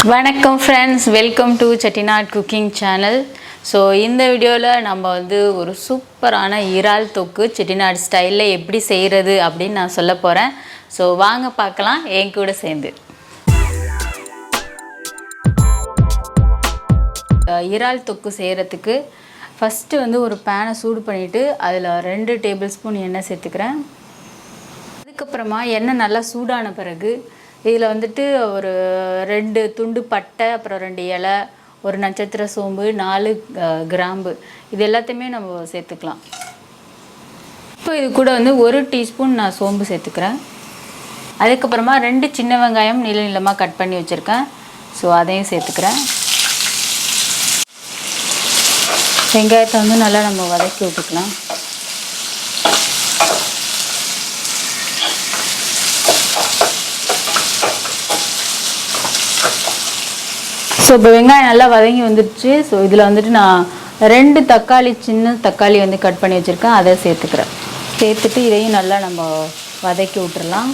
Vanakkam friends, welcome to Chettinad cooking channel. So இந்த வீடியோல நம்ம வந்து ஒரு சூப்பரான இறால் தொக்கு Chettinad ஸ்டைல்ல எப்படி செய்யிறது அப்படினு நான் சொல்ல போறேன். So வாங்க பார்க்கலாம் என் கூட சேர்ந்து. இறால் தொக்கு செய்யிறதுக்கு ஃபர்ஸ்ட் வந்து ஒரு pan சூடு பண்ணிட்டு அதுல 2 டேபிள்ஸ்பூன் எண்ணெய் சேர்த்துக்கிறேன். அதுக்கு அப்புறமா எண்ணெய் நல்லா சூடான பிறகு இதில் வந்துட்டு ஒரு 2 துண்டு பட்டை அப்புறம் 2 இலை ஒரு நட்சத்திர சோம்பு 4 கிராம்பு இது எல்லாத்தையுமே நம்ம சேர்த்துக்கலாம். இப்போ இது கூட வந்து 1 டீஸ்பூன் நான் சோம்பு சேர்த்துக்கிறேன். அதுக்கப்புறமா 2 சின்ன வெங்காயம் நீள நீளமாக கட் பண்ணி வச்சுருக்கேன். ஸோ அதையும் சேர்த்துக்கிறேன். வெங்காயத்தை வந்து நல்லா நம்ம வதக்கி விட்டுக்கலாம். ஸோ இப்போ வெங்காயம் நல்லா வதங்கி வந்துடுச்சு. ஸோ இதில் வந்துட்டு நான் 2 தக்காளி சின்ன தக்காளி வந்து கட் பண்ணி வச்சுருக்கேன், அதை சேர்த்துக்கிறேன். சேர்த்துட்டு இதையும் நல்லா நம்ம வதக்கி விட்டுறலாம்.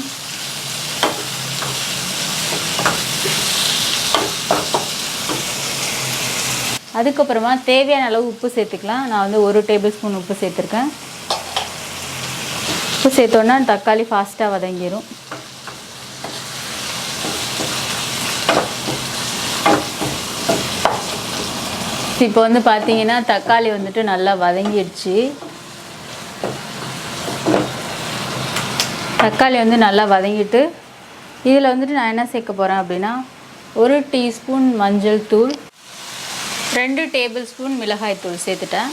அதுக்கப்புறமா தேவையான அளவு உப்பு சேர்த்துக்கலாம். நான் வந்து 1 டேபிள்ஸ்பூன் உப்பு சேர்த்துருக்கேன். உப்பு சேர்த்தோன்னா தக்காளி ஃபாஸ்ட்டாக வதங்கிடும். இப்போ வந்து பார்த்தீங்கன்னா தக்காளி வந்துட்டு நல்லா வதங்கிடுச்சு. தக்காளி வந்து நல்லா வதங்கிட்டு இதில் வந்துட்டு நான் என்ன சேர்க்க போகிறேன் அப்படின்னா 1 டீஸ்பூன் மஞ்சள் தூள், 2 டேபிள்ஸ்பூன் மிளகாய் தூள் சேர்த்துட்டேன்.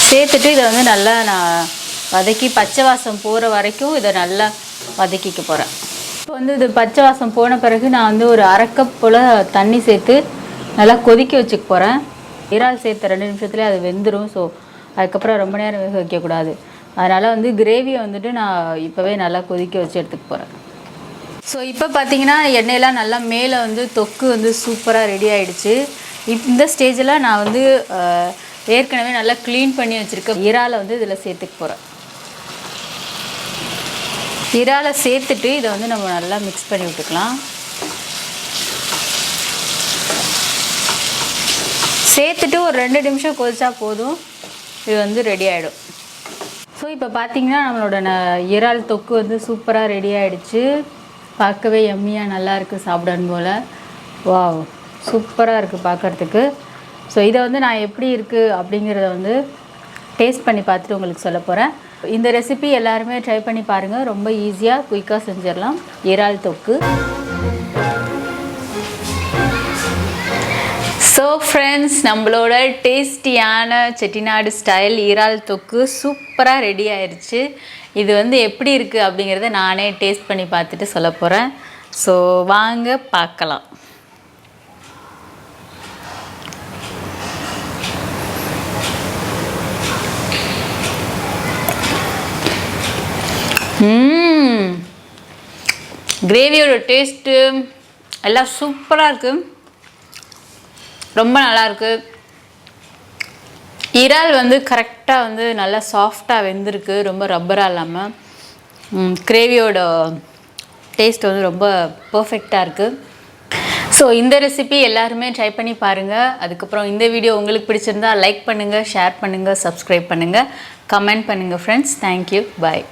சேர்த்துட்டு இதை வந்து நல்லா நான் வதக்கி பச்சை வாசம் போகிற வரைக்கும் இதை நல்லா வதக்கிக்க போகிறேன். இப்போ வந்து இது பச்சை வாசம் போன பிறகு நான் வந்து ஒரு 1/2 கப் போல் தண்ணி சேர்த்து நல்லா கொதிக்க வச்சுக்க போகிறேன். இறால் சேர்த்த 2 நிமிஷத்துலேயே அது வெந்துடும். ஸோ அதுக்கப்புறம் ரொம்ப நேரம் வேக வைக்கக்கூடாது. அதனால் வந்து கிரேவியை வந்துட்டு நான் இப்போவே நல்லா கொதிக்க வச்சு எடுத்துக்க போகிறேன். ஸோ இப்போ பார்த்தீங்கன்னா எண்ணெயெல்லாம் நல்லா மேலே வந்து தொக்கு வந்து சூப்பராக ரெடி ஆகிடுச்சு. இந்த ஸ்டேஜில் நான் வந்து ஏற்கனவே நல்லா க்ளீன் பண்ணி வச்சுருக்க இறாலை வந்து இதில் சேர்த்துக்க போகிறேன். இறாலை சேர்த்துட்டு இதை வந்து நம்ம நல்லா மிக்ஸ் பண்ணி விட்டுக்கலாம். சேர்த்துட்டு ஒரு 2 நிமிஷம் கொதிச்சா போதும், இது வந்து ரெடி ஆகிடும். ஸோ இப்போ பார்த்தீங்கன்னா நம்மளோட இறால் தொக்கு வந்து சூப்பராக ரெடி ஆகிடுச்சு. பார்க்கவே எம்மியாக நல்லா இருக்குது, சாப்பிடணும் போல். வாவ், சூப்பராக இருக்குது பார்க்குறதுக்கு. ஸோ இதை வந்து நான் எப்படி இருக்குது அப்படிங்கிறத வந்து டேஸ்ட் பண்ணி பார்த்துட்டு உங்களுக்கு சொல்ல போகிறேன். இந்த ரெசிபி எல்லாருமே ட்ரை பண்ணி பாருங்கள். ரொம்ப ஈஸியாக குயிக்காக செஞ்சிடலாம் இறால் தொக்கு. ஸோ ஃப்ரெண்ட்ஸ், நம்மளோட டேஸ்டியான செட்டிநாடு ஸ்டைல் இறால் தொக்கு சூப்பராக ரெடி ஆயிடுச்சு. இது வந்து எப்படி இருக்குது அப்படிங்கிறத நானே டேஸ்ட் பண்ணி பார்த்துட்டு சொல்ல போகிறேன். ஸோ வாங்க பார்க்கலாம். கிரேவியோட டேஸ்ட்டு எல்லாம் சூப்பராக இருக்குது, ரொம்ப நல்லாயிருக்கு. இறால் வந்து கரெக்டாக வந்து நல்லா சாஃப்டாக வெந்திருக்கு, ரொம்ப ரப்பராக இல்லாமல். கிரேவியோட டேஸ்ட் வந்து ரொம்ப பர்ஃபெக்டாக இருக்குது. ஸோ இந்த ரெசிபி எல்லாருமே ட்ரை பண்ணி பாருங்கள். அதுக்கப்புறம் இந்த வீடியோ உங்களுக்கு பிடிச்சிருந்தா லைக் பண்ணுங்கள், ஷேர் பண்ணுங்கள், சப்ஸ்கிரைப் பண்ணுங்கள், கமெண்ட் பண்ணுங்கள் ஃப்ரெண்ட்ஸ். தேங்க்யூ, பாய்.